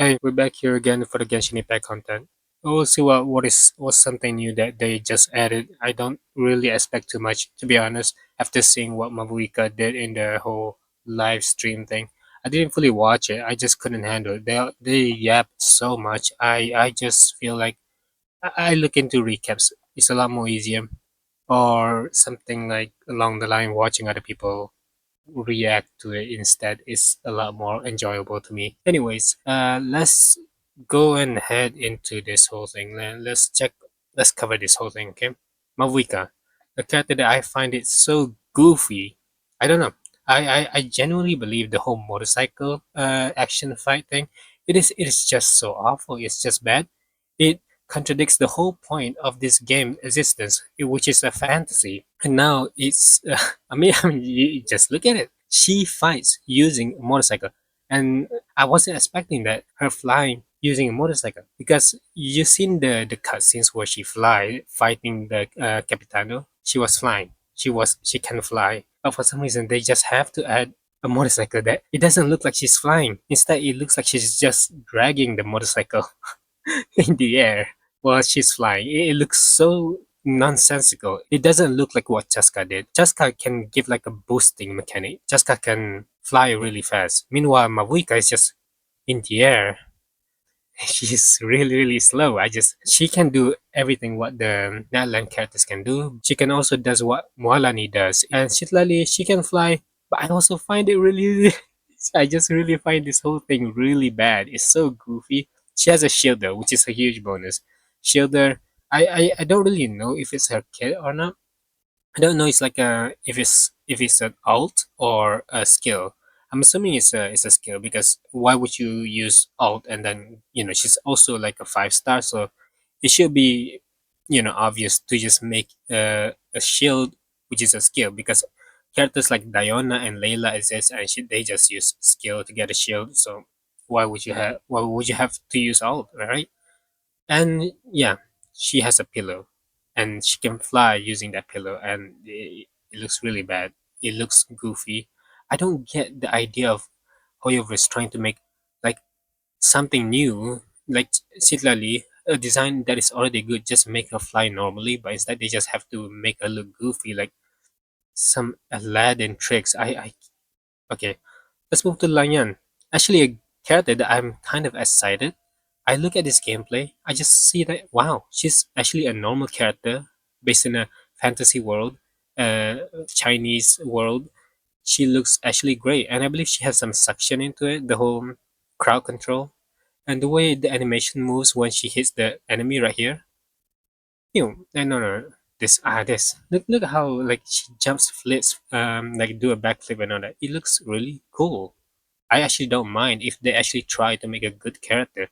Hey, we're back here again for the Genshin Impact content. We'll see what's something new that they just added. I don't really expect too much, to be honest, after seeing what Mabuika did in the whole live stream thing. I didn't fully watch it. I just couldn't handle it. They yapped so much. I just feel like I look into recaps. It's a lot more easier, or something like along the line watching other people react to it instead is a lot more enjoyable to me. Anyways, let's go and head into this whole thing. Let's cover this whole thing, okay? Mavuika, a character that I find it so goofy. I don't know. I genuinely believe the whole motorcycle action fight thing. It is just so awful. It's just bad. It contradicts the whole point of this game existence, which is a fantasy. And now it's I mean, you just look at it. She fights using a motorcycle, and I wasn't expecting that her flying using a motorcycle because you seen the cutscenes where she fly fighting the Capitano. She was flying. She can fly, but for some reason they just have to add a motorcycle that it doesn't look like she's flying. Instead, it looks like she's just dragging the motorcycle in the air while she's flying. It looks so nonsensical. It doesn't look like what Chasca did. Chasca can give like a boosting mechanic. Chasca can fly really fast. Meanwhile, Mavuika is just in the air. She's really, really slow. She can do everything what the Natlan characters can do. She can also does what Moalani does. And Shitlali, she can fly, but I also find it really, I just really find this whole thing really bad. It's so goofy. She has a shielder, which is a huge bonus. Shielder, I don't really know if it's her kid or not. I don't know. It's like a if it's an alt or a skill. I'm assuming it's a skill because why would you use alt and then she's also like a 5 star, so it should be obvious to just make a shield which is a skill because characters like Diona and Layla exist and they just use skill to get a shield. So why would you have to use alt, right? And yeah, she has a pillow, and she can fly using that pillow, and it looks really bad. It looks goofy. I don't get the idea of Hoyoverse trying to make like something new, like similarly a design that is already good. Just make her fly normally, but instead they just have to make her look goofy, like some Aladdin tricks. I okay. Let's move to Lanyan. Actually, a character that I'm kind of excited. I look at this gameplay, I just see that wow, she's actually a normal character based in a fantasy world, Chinese world. She looks actually great, and I believe she has some suction into it. The whole crowd control and the way the animation moves when she hits the enemy right here. No, this. Look how like she jumps, flips, like do a backflip and all that. It looks really cool. I actually don't mind if they actually try to make a good character.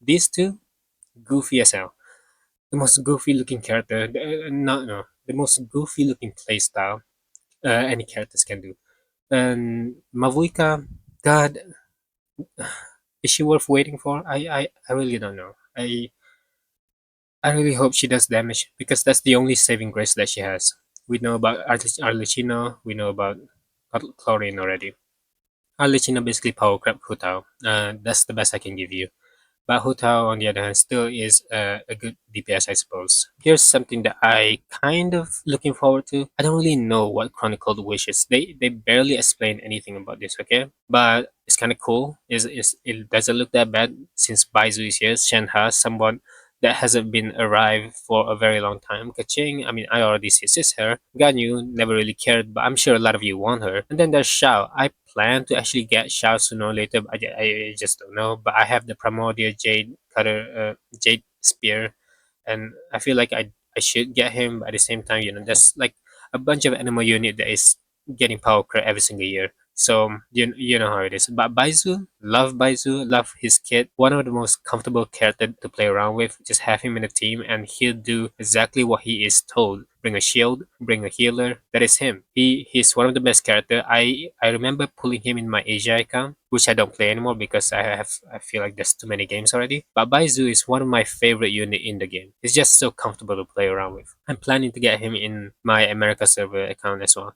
These two, goofy as hell. The most goofy looking character, no, the most goofy looking playstyle any characters can do. And Mavuika, God, is she worth waiting for? I really don't know. I really hope she does damage because that's the only saving grace that she has. We know about Arlecchino, we know about Chlorine already. Arlecchino basically power crap Hutao. That's the best I can give you. But Hutao, on the other hand, still is a good DPS, I suppose. Here's something that I kind of looking forward to. I don't really know what Chronicle Wish is. They barely explain anything about this, okay? But it's kind of cool. It doesn't look that bad since Baizu is here. Shenhe, someone that hasn't been arrived for a very long time. Kaching, I mean, I already sis her. Ganyu, never really cared, but I'm sure a lot of you want her. And then there's Shao. I plan to actually get Shao sooner or later, but I just don't know. But I have the Primordial Jade Cutter, Jade Spear, and I feel like I should get him. But at the same time, there's like a bunch of animal unit that is getting power crap every single year. So you know how it is. But Baizu, love his kit. One of the most comfortable character to play around with. Just have him in a team, and he'll do exactly what he is told. Bring a shield, bring a healer. That is him. He's one of the best character. I remember pulling him in my Asia account, which I don't play anymore because I feel like there's too many games already. But Baizu is one of my favorite unit in the game. It's just so comfortable to play around with. I'm planning to get him in my America server account as well.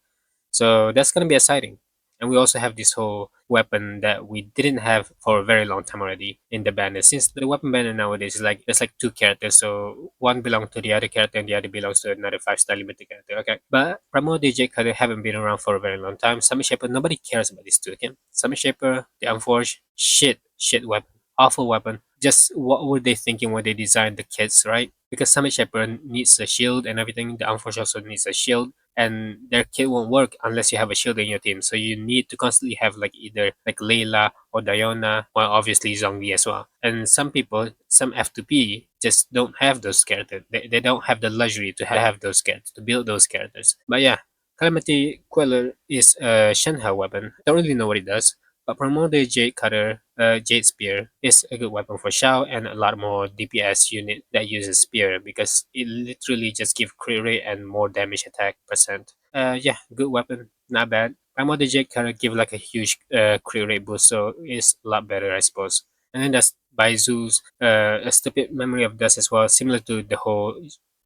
So that's gonna be exciting. And we also have this whole weapon that we didn't have for a very long time already in the banner. Since the weapon banner nowadays is like there's like two characters, so one belongs to the other character and the other belongs to another 5-star limited character. Okay, but Primo DJ character haven't been around for a very long time. Summit Shaper, nobody cares about these two. Okay, Summit Shaper, the Unforged, shit weapon, awful weapon. Just what were they thinking when they designed the kits, right? Because Summit Shepherd needs a shield and everything. The Unforged also needs a shield, and their kit won't work unless you have a shield in your team. So you need to constantly have like either like Layla or Diona, or obviously Zhongli as well. And some people, some F2P, just don't have those characters. They don't have the luxury to have those characters, to build those characters. But yeah, Calamity Queller is a Shenhe weapon. Don't really know what it does. But Promoter Jade Cutter, Jade Spear, is a good weapon for Shao and a lot more DPS unit that uses Spear because it literally just gives crit rate and more damage attack percent. Yeah, good weapon, not bad. Promoter Jade Cutter give like a huge crit rate boost, so it's a lot better, I suppose. And then that's Baizu's a stupid memory of dust as well, similar to the whole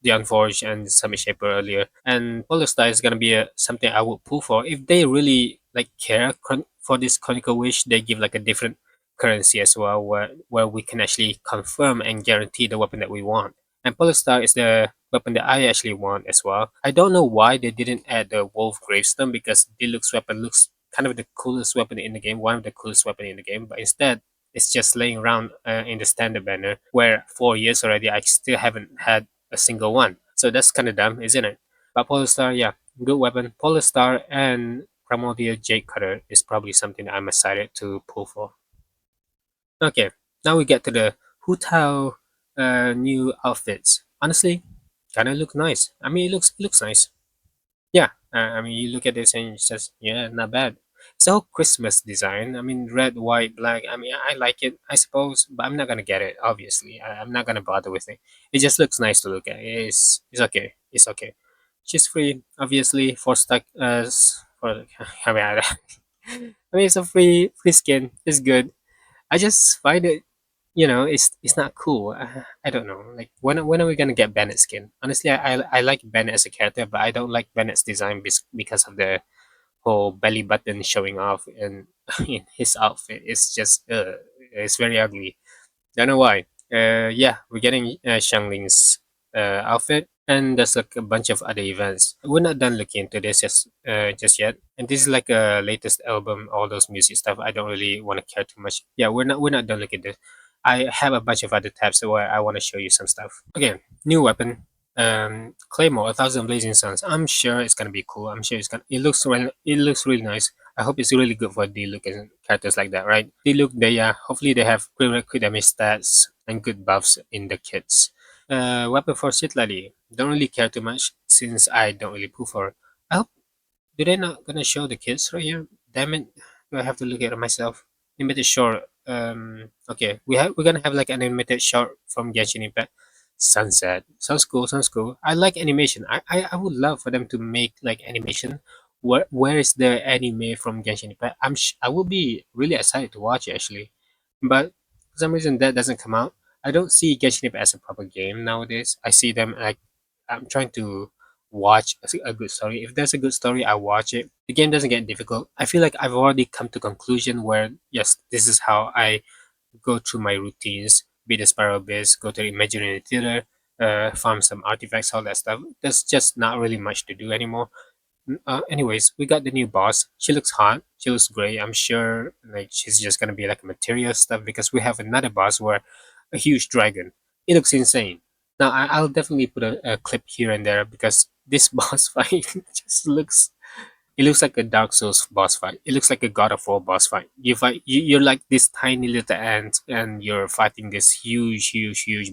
the Unforged and Summit Shaper earlier. And Polystar is gonna be something I would pull for if they really like care for this Chronicle Wish. They give like a different currency as well, where we can actually confirm and guarantee the weapon that we want. And Polystar is the weapon that I actually want as well. I don't know why they didn't add the Wolf Gravestone because Deluxe weapon looks kind of the coolest weapon in the game, one of the coolest weapon in the game, but instead it's just laying around in the standard banner where 4 years already I still haven't had a single one. So that's kind of dumb, isn't it? But Polystar, yeah, good weapon. Polystar and Primordial Jade Cutter is probably something that I'm excited to pull for. Okay, now we get to the Hu Tao new outfits. Honestly, kind of look nice. I mean, it looks nice. Yeah, I mean, you look at this and it's just, yeah, not bad. It's a whole Christmas design. I mean, red, white, black. I mean, I like it, I suppose, but I'm not gonna get it. Obviously, I'm not gonna bother with it. It just looks nice to look at. It's okay. It's okay. She's free, obviously, for stuck for. I mean, I mean, it's a free skin. It's good. I just find it, it's not cool. I don't know. Like when are we gonna get Bennett skin? Honestly, I like Bennett as a character, but I don't like Bennett's design because of the whole belly button showing off in in his outfit. It's just it's very ugly. Don't know why. Yeah, we're getting Xiangling's outfit, and there's like a bunch of other events. We're not done looking into this just yet. And this is like a latest album, all those music stuff. I don't really want to care too much. Yeah, we're not done looking at this. I have a bunch of other tabs where I want to show you some stuff. Okay, new weapon. Claymore, 1,000 Blazing Suns. I'm sure it's gonna be cool. I'm sure it's gonna. It looks really nice. I hope it's really good for D-Look and characters like that, right? D-Look, hopefully they have prerequisite damage stats and good buffs in the kits. Weapon for Citlali. Don't really care too much since I don't really pull for. I hope do they not gonna show the kits right here? Damn it! Do I have to look at it myself? Limited short. Okay, we're gonna have like an animated short from Genshin Impact. Sunset. Sounds cool. Sounds cool. I like animation. I would love for them to make like animation. Where is the anime from Genshin Impact? I will be really excited to watch it actually, but for some reason that doesn't come out. I don't see Genshin Impact as a proper game nowadays. I see them like I'm trying to watch a good story. If there's a good story, I watch it. The game doesn't get difficult. I feel like I've already come to conclusion where yes, this is how I go through my routines, be the spiral base, go to the imaginary theater, farm some artifacts, all that stuff. There's just not really much to do anymore. Anyways, we got the new boss. She looks hot. She looks great. I'm sure like she's just gonna be like material stuff because we have another boss where a huge dragon. It looks insane. Now I'll definitely put a clip here and there because this boss fight just looks it looks like a Dark Souls boss fight. It looks like a God of War boss fight. You're like this tiny little ant, and you're fighting this huge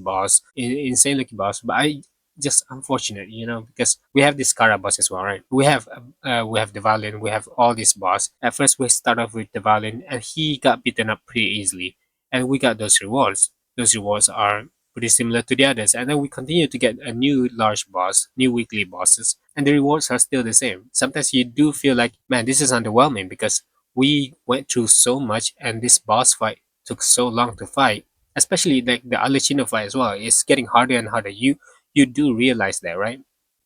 boss, insane looking boss. But I just unfortunate, because we have this Kara boss as well, right? We have the Valin, we have all these boss. At first, we start off with the Valin, and he got beaten up pretty easily, and we got those rewards. Those rewards are pretty similar to the others. And then we continue to get a new large boss, new weekly bosses, and the rewards are still the same. Sometimes you do feel like, man, this is underwhelming because we went through so much and this boss fight took so long to fight. Especially like the Alicino fight as well. It's getting harder and harder. You do realize that, right?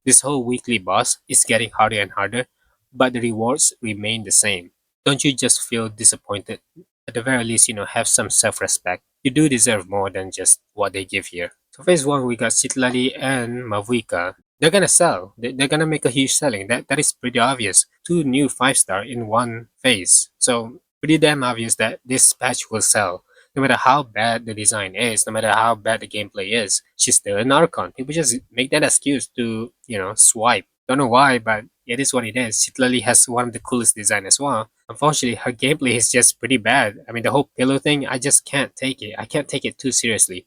This whole weekly boss is getting harder and harder, but the rewards remain the same. don't you just feel disappointed? At the very least, have some self-respect. You do deserve more than just what they give here. So phase one, we got Citlali and Mavuika. They're gonna sell. They're gonna make a huge selling. That is pretty obvious. Two new 5-star in one phase. So pretty damn obvious that this patch will sell. No matter how bad the design is, no matter how bad the gameplay is, she's still an Archon. People just make that excuse to, swipe. Don't know why, but it is what it is. Citlali has one of the coolest design as well. Unfortunately, her gameplay is just pretty bad. I mean, the whole pillow thing, I just can't take it. I can't take it too seriously.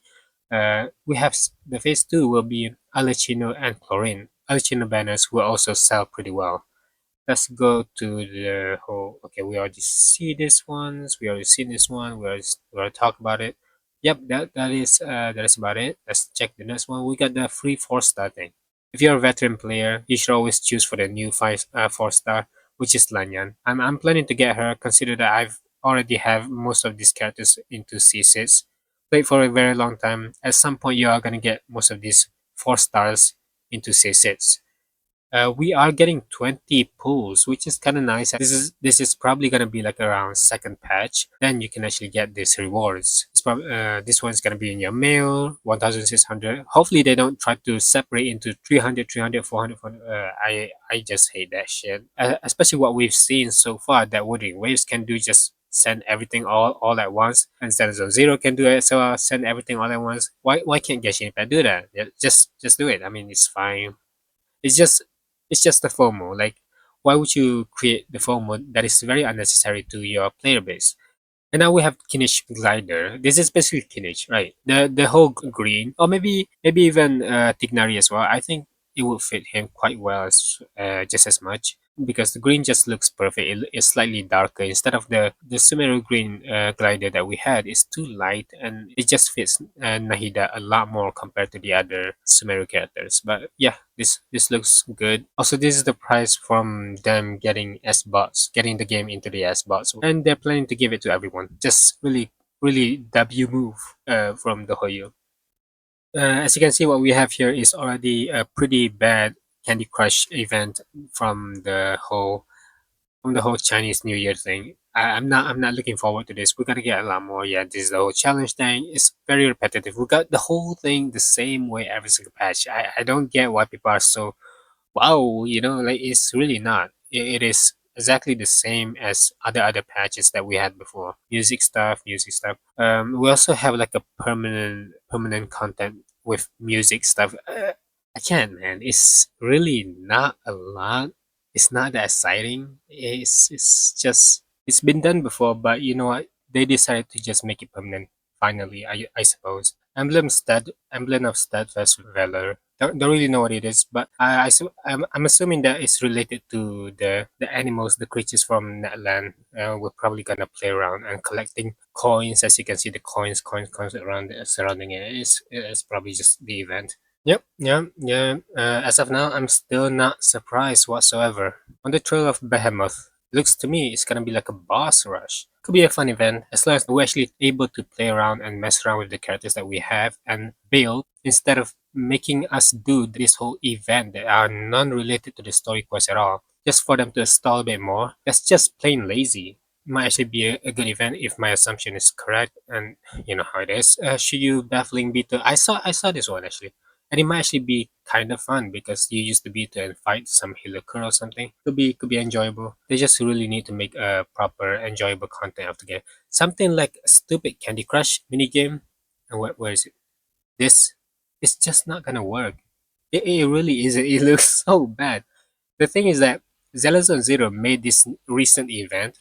We have the phase two will be Alecino and Chlorine. Alecino banners will also sell pretty well. Let's go to the whole. Okay, we already see this ones. We already seen this one. We already talk about it. Yep, that is about it. Let's check the next one. We got the free 4-star thing. If you're a veteran player, you should always choose for the new 4-star, which is Lanyan. I'm planning to get her. Consider that I've already have most of these characters into C6. Played for a very long time. At some point, you are gonna get most of these 4-stars into C6. We are getting 20 pulls, which is kind of nice. This is probably gonna be like around second patch. Then you can actually get these rewards. This one's gonna be in your mail, 1,600. Hopefully they don't try to separate into 300, 300, 400. 400. I just hate that shit. Especially what we've seen so far that Wuthering Waves can do, just send everything all at once, and Zenzo Zero can do it. So send everything all at once. Why can't Genshin Impact do that? Yeah, just do it. I mean, it's fine. It's just it's just the FOMO. Like, why would you create the FOMO that is very unnecessary to your player base? And now we have Kinish Glider. This is basically Kinish, right? The whole green, or maybe even Tignari as well. I think it will fit him quite well, just as much, because the green just looks perfect. It's slightly darker instead of the Sumeru green glider that we had. It's too light, and it just fits Nahida a lot more compared to the other Sumeru characters. But yeah, this looks good. Also, this is the price from them getting S bots, getting the game into the S bots, and they're planning to give it to everyone. Just really W move from the Hoyo. As you can see, what we have here is already a pretty bad Candy Crush event from the whole Chinese New Year thing. I'm not looking forward to this. We're gonna get a lot more. Yeah, this is the whole challenge thing. It's very repetitive. We got the whole thing the same way every single patch. I don't get why people are so wow, like it's really not. It is exactly the same as other patches that we had before. Music stuff. We also have like a permanent content with music stuff. I can't, man. It's really not a lot. It's not that exciting. It's just it's been done before, but you know what? They decided to just make it permanent. Finally, I suppose. Emblem of Steadfast Valor. Don't really know what it is, but I'm assuming that it's related to the animals, the creatures from Netland. We're probably gonna play around and collecting coins. As you can see, the coins around surrounding it. It's probably just the event. Yep, yeah, yeah. As of now, I'm still not surprised whatsoever. On the trail of Behemoth, looks to me it's gonna be like a boss rush. Could be a fun event as long as we're actually able to play around and mess around with the characters that we have and build instead of making us do this whole event that are non-related to the story quest at all. Just for them to stall a bit more. That's just plain lazy. Might actually be a good event if my assumption is correct, and you know how it is. Should you battling Beetle? I saw this one actually. And it might actually be kind of fun because you use the beta and fight some Hilliker or something. Could be enjoyable. They just really need to make a proper enjoyable content of the game. Something like a stupid Candy Crush minigame. And where is it? This it's just not gonna work. It really isn't. It looks so bad. The thing is that Zelazone Zero made this recent event,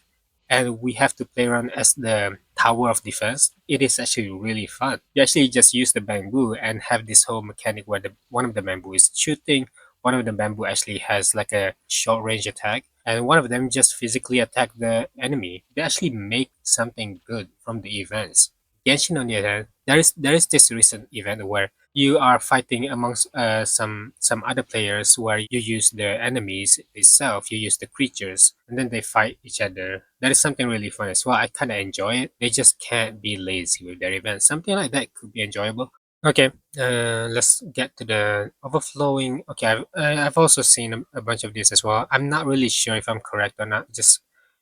and we have to play around as the tower of defense. It is actually really fun. You actually just use the bamboo and have this whole mechanic where one of the bamboo is shooting, one of the bamboo actually has like a short range attack, and one of them just physically attack the enemy. They actually make something good from the events. Genshin on the other hand, there is this recent event where you are fighting amongst some other players where you use the enemies itself, you use the creatures, and then they fight each other. That is something really fun as well. I kind of enjoy it. They just can't be lazy with their events. Something like that could be enjoyable. Okay, let's get to the overflowing. Okay, I've also seen a bunch of these as well. I'm not really sure if I'm correct or not. Just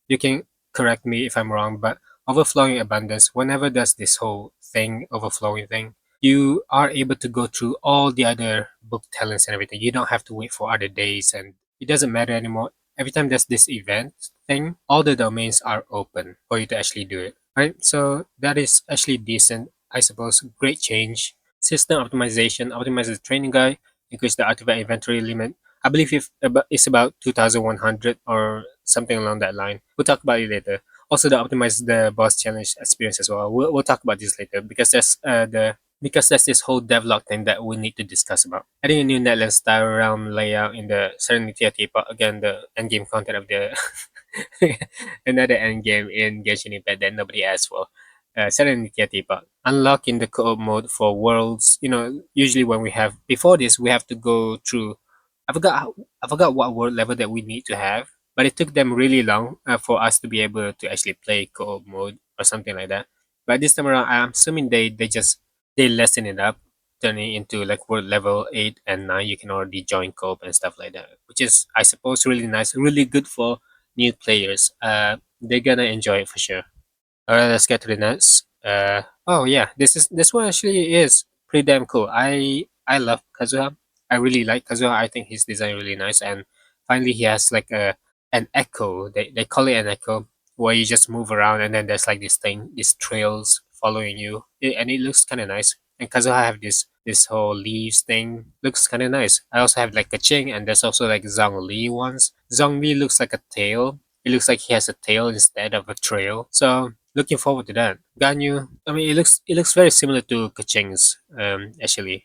you can correct me if I'm wrong, but overflowing abundance, whenever there's this whole thing, overflowing thing, you are able to go through all the other book talents and everything. You don't have to wait for other days, and it doesn't matter anymore. Every time there's this event thing, all the domains are open for you to actually do it. Right? So that is actually decent, I suppose. Great change. System optimization, optimize the training guide, increase the artifact inventory limit. I believe if it's about 2,100 or something along that line. We'll talk about it later. Also, the optimize the boss challenge experience as well. We'll talk about this later because there's this whole devlog thing that we need to discuss about. Adding a new Netland style realm layout in the Serenity Teapot, again, the endgame content of the another endgame in Genshin Impact that nobody asked for. Serenity Teapot. Unlocking the co-op mode for worlds. Usually when we have before this, we have to go through. I forgot what world level that we need to have, but it took them really long for us to be able to actually play co-op mode or something like that. But this time around, I'm assuming they lessen it up, turning into like world level 8 and 9. You can already join co-op and stuff like that, which is I suppose really nice, really good for new players. They're gonna enjoy it for sure. All right, let's get to the next. Oh yeah, this one actually is pretty damn cool. I love Kazuha. I really like Kazuha. I think his design really nice, and finally he has like an echo. They call it an echo, where you just move around and then there's like this thing, these trails following you, and it looks kind of nice. And Kazuha have this whole leaves thing, looks kind of nice. I also have like Kaching, and there's also like Zhongli ones. Zhongli looks like a tail. It looks like he has a tail instead of a trail. So looking forward to that. Ganyu, I mean, it looks very similar to Kaching's, actually.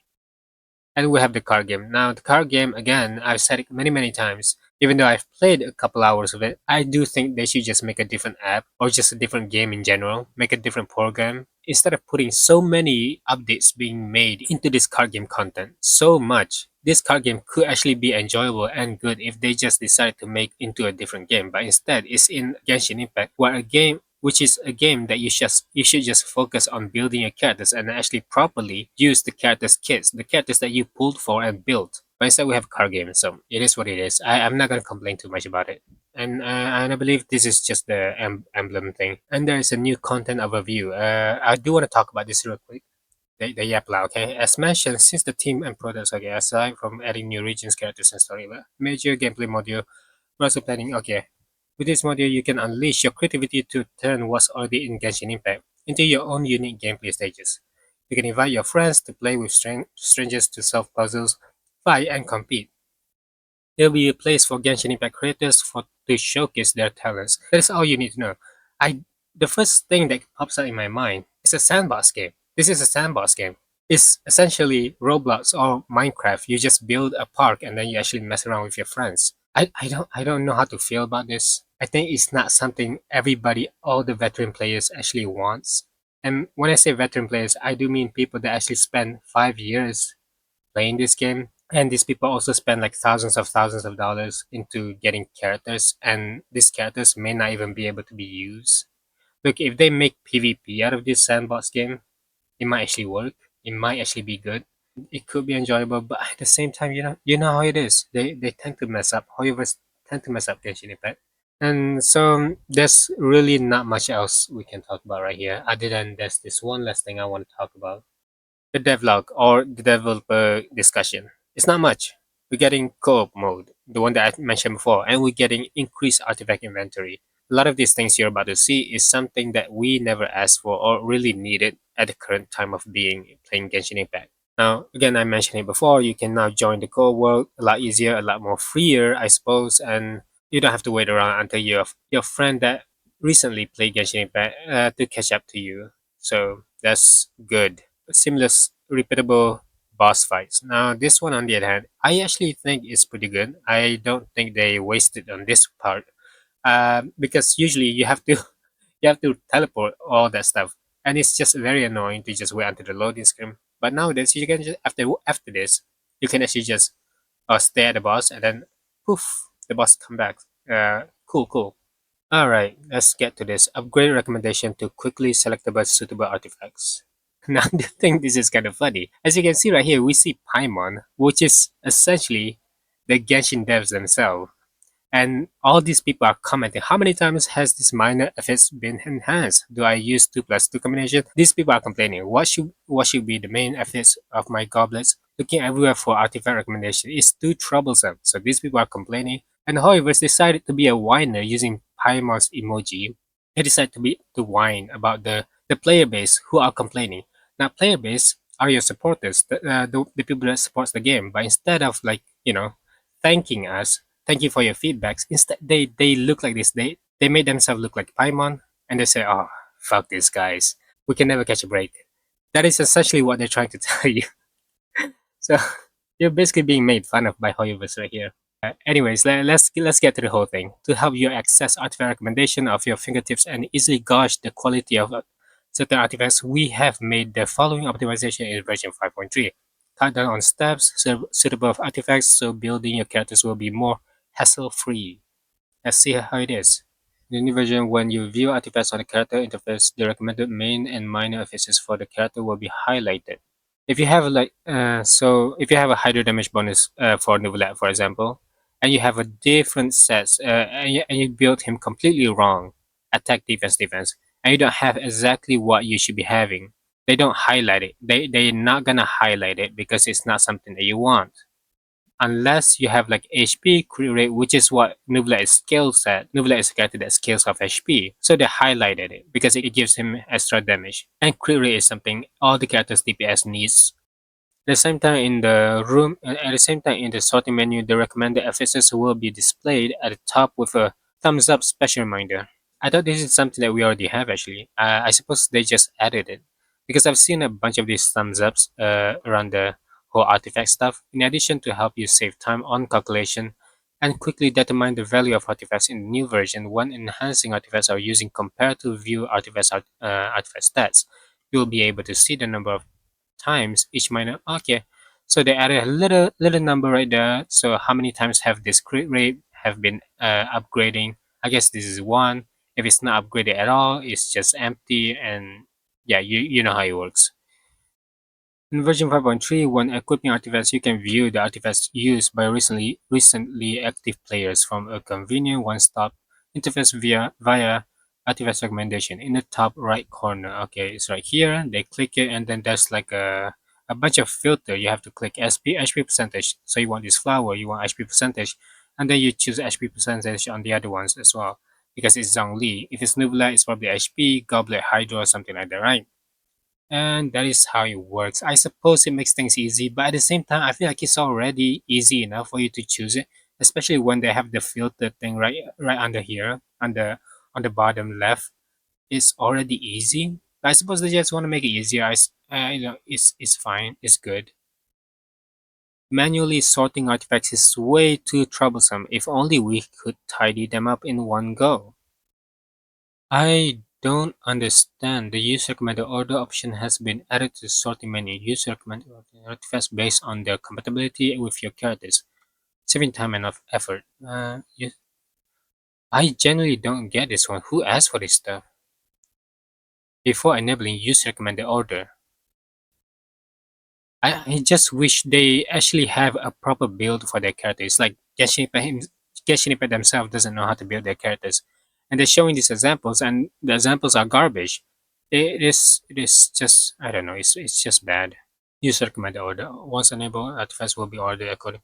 And we have the card game. Now, the card game, again, I've said it many, many times. Even though I've played a couple hours of it, I do think they should just make a different app or just a different game in general, make a different program. Instead of putting so many updates being made into this card game content, so much, this card game could actually be enjoyable and good if they just decide to make into a different game. But instead, it's in Genshin Impact, where a game which is a game that you should just focus on building your characters and actually properly use the characters kits, the characters that you pulled for and built. But instead we have a card game, so it is what it is. I'm not gonna complain too much about it. And I believe this is just the emblem thing. And there is a new content overview. I do want to talk about this real quick. The Yapla, okay? As mentioned, since the team and products, okay, aside from adding new regions, characters, and story, major gameplay module, we're also planning, okay, with this module, you can unleash your creativity to turn what's already in Genshin Impact into your own unique gameplay stages. You can invite your friends to play with strangers to solve puzzles, fight, and compete. There will be a place for Genshin Impact creators to showcase their talents. That is all you need to know. The first thing that pops up in my mind is a sandbox game. This is a sandbox game. It's essentially Roblox or Minecraft. You just build a park and then you actually mess around with your friends. I don't know how to feel about this. I think it's not something everybody, all the veteran players actually wants. And when I say veteran players, I do mean people that actually spend 5 years playing this game. And these people also spend like thousands of dollars into getting characters, and these characters may not even be able to be used. Look, if they make PvP out of this sandbox game, it might actually work. It might actually be good. It could be enjoyable, but at the same time, you know how it is. They tend to mess up. Hoyoverse tend to mess up Genshin Impact. And so there's really not much else we can talk about right here, other than there's this one last thing I want to talk about. The devlog or the developer discussion. It's not much. We're getting co-op mode, the one that I mentioned before, and we're getting increased artifact inventory. A lot of these things you're about to see is something that we never asked for or really needed at the current time of being playing Genshin Impact. Now, again, I mentioned it before, you can now join the co world a lot easier, a lot more freer, I suppose, and you don't have to wait around until your friend that recently played Genshin Impact to catch up to you. So that's good. Seamless, repeatable boss fights. Now, this one, on the other hand, I actually think is pretty good. I don't think they wasted on this part, because usually you have to you have to teleport all that stuff, and it's just very annoying to just wait until the loading screen. But nowadays, you can just after this, you can actually just stay at the boss and then poof, the boss come back. Cool, cool. All right, let's get to this. Upgrade recommendation to quickly selectable suitable artifacts. Now, I think this is kind of funny. As you can see right here, we see Paimon, which is essentially the Genshin devs themselves. And all these people are commenting, how many times has this minor effects been enhanced? Do I use 2 plus 2 combination? These people are complaining. What should be the main effects of my goblets? Looking everywhere for artifact recommendation is too troublesome. So these people are complaining. And Hoyoverse decided to be a whiner using Paimon's emoji. They decided to whine about the player base who are complaining. Now player base are your supporters, the people that supports the game. But instead of thanking us, thank you for your feedbacks. Instead, they look like this. They made themselves look like Paimon, and they say, "Oh, fuck these guys. We can never catch a break." That is essentially what they're trying to tell you. So you're basically being made fun of by Hoyoverse right here. Anyways, let's get to the whole thing. To help you access artifact recommendation of your fingertips and easily gauge the quality of certain artifacts, we have made the following optimization in version 5.3. Cut down on steps suitable of artifacts, so building your characters will be more hassle-free. Let's see how it is. In the new version, when you view artifacts on the character interface, the recommended main and minor effects for the character will be highlighted. If you have if you have a hydro damage bonus for Nuvolat, for example, and you have a different sets, and you build him completely wrong, attack, defense, and you don't have exactly what you should be having, they don't highlight it. They're not gonna highlight it because it's not something that you want. Unless you have like HP crit rate, which is what Nuvolat is skills at. Nuvolat is a character that scales off HP, so they highlighted it because it gives him extra damage. And crit rate is something all the characters DPS needs. At the same time, in the room, at the same time in the sorting menu, the recommended FSS will be displayed at the top with a thumbs up special reminder. I thought this is something that we already have actually. I suppose they just added it because I've seen a bunch of these thumbs ups around the whole artifact stuff. In addition to help you save time on calculation and quickly determine the value of artifacts in the new version when enhancing artifacts or using compare to view artifact stats, you'll be able to see the number of times each minor. Okay, so they added a little number right there. So how many times have this crit rate have been upgrading? I guess this is one. If it's not upgraded at all, it's just empty. And yeah, you know how it works. In version 5.3, when equipping artifacts, you can view the artifacts used by recently active players from a convenient one-stop interface via artifact recommendation in the top right corner. Okay, it's right here. They click it, and then there's like a bunch of filter. You have to click HP percentage. So you want this flower, you want HP percentage, and then you choose HP percentage on the other ones as well because it's Zhongli. If it's Nubla, it's probably HP, Goblet, Hydro, or something like that, right? And that is how it works. I suppose it makes things easy, but at the same time, I feel like it's already easy enough for you to choose it, especially when they have the filter thing right under here on the bottom left. It's already easy. I suppose they just want to make it easier. It's fine. It's good. Manually sorting artifacts is way too troublesome. If only we could tidy them up in one go. I don't understand. The user recommended order option has been added to the sorting menu. User recommended artifacts based on their compatibility with your characters, saving time and effort. I genuinely don't get this one. Who asked for this stuff? Before enabling user recommended order, I just wish they actually have a proper build for their characters. Like Genshin Impact themselves doesn't know how to build their characters, and they're showing these examples, and the examples are garbage. It is just I don't know. It's just bad. User recommended order. Once enabled, artifacts will be ordered according.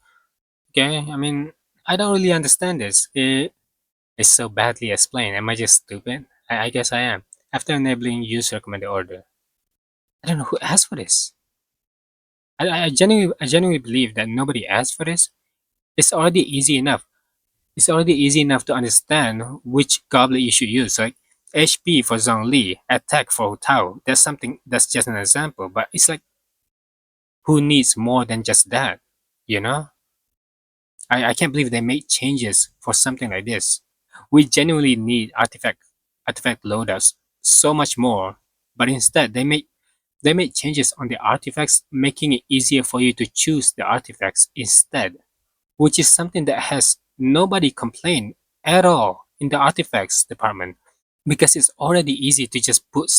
Okay, I mean I don't really understand this. It's so badly explained. Am I just stupid? I guess I am. After enabling user recommended order, I don't know who asked for this. I genuinely believe that nobody asked for this. It's already easy enough. It's already easy enough to understand which goblet you should use. Like HP for Zhongli, attack for Tao. That's just an example, but it's like who needs more than just that? You know? I can't believe they made changes for something like this. We genuinely need artifact loadouts so much more, but instead they made changes on the artifacts, making it easier for you to choose the artifacts instead, which is something that has nobody complained at all in the artifacts department because it's already easy to just put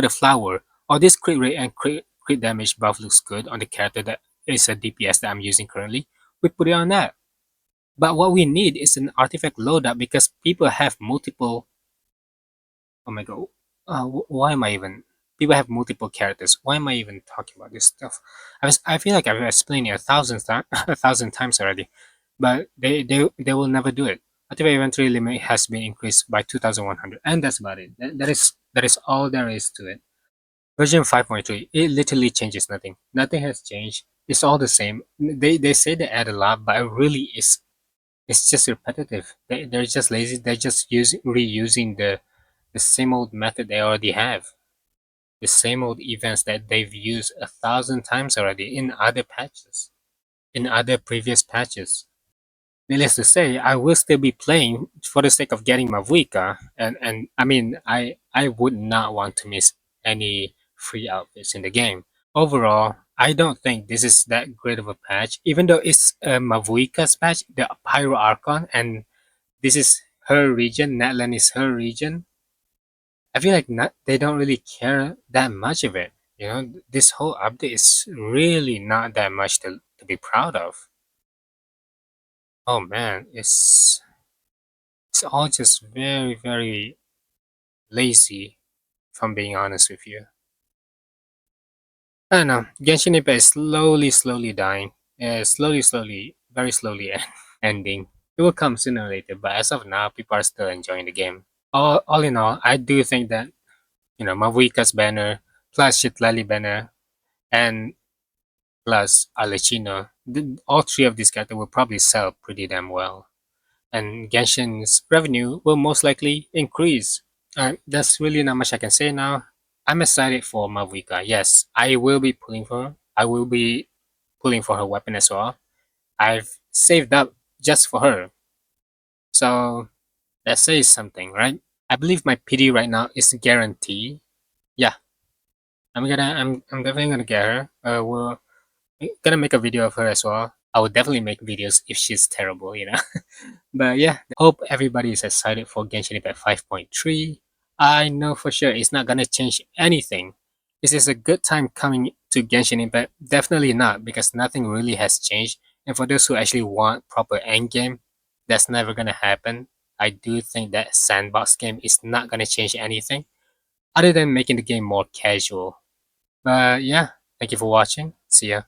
a flower, or this crit rate and crit damage buff looks good on the character that is a DPS that I'm using currently. We put it on that. But what we need is an artifact loadout because people have multiple. Oh my god, why am I even? People have multiple characters. Why am I even talking about this stuff? I feel like I've explained it a thousand times, a thousand times already, but they will never do it. Artifact inventory limit has been increased by 2,100, and that's about it. That is all there is to it. Version 5.3, it literally changes nothing. Nothing has changed. It's all the same. They say they add a lot, but it really is it's just repetitive. They're just lazy. They're just reusing the same old method they already have. The same old events that they've used a thousand times already in other patches, in other previous patches. Needless to say, I will still be playing for the sake of getting my Vuika, and I mean, I would not want to miss any free outfits in the game. Overall, I don't think this is that great of a patch, even though it's Mavuika's patch, the Pyro Archon, and this is her region, Natlan is her region. I feel like not they don't really care that much of it. You know, this whole update is really not that much to be proud of. Oh man, it's all just very, very lazy, if I'm being honest with you. I don't know. Genshin Impact is slowly dying. Slowly, very slowly ending. It will come sooner or later, but as of now, people are still enjoying the game. All in all, I do think that, Mavuika's banner, plus Shitlali banner, and plus Alechino, all three of these characters will probably sell pretty damn well. And Genshin's revenue will most likely increase. That's really not much I can say now. I'm excited for Mavuika. Yes, I will be pulling for her. I will be pulling for her weapon as well. I've saved up just for her. So that says something, right? I believe my PD right now is guaranteed. Yeah, I'm definitely gonna get her. We're gonna make a video of her as well. I will definitely make videos if she's terrible. But yeah, hope everybody is excited for Genshin Impact 5.3. I know for sure it's not gonna change anything. Is this a good time coming to Genshin Impact? Definitely not, because nothing really has changed. And for those who actually want proper endgame, that's never gonna happen. I do think that sandbox game is not gonna change anything other than making the game more casual. But yeah, thank you for watching. See ya.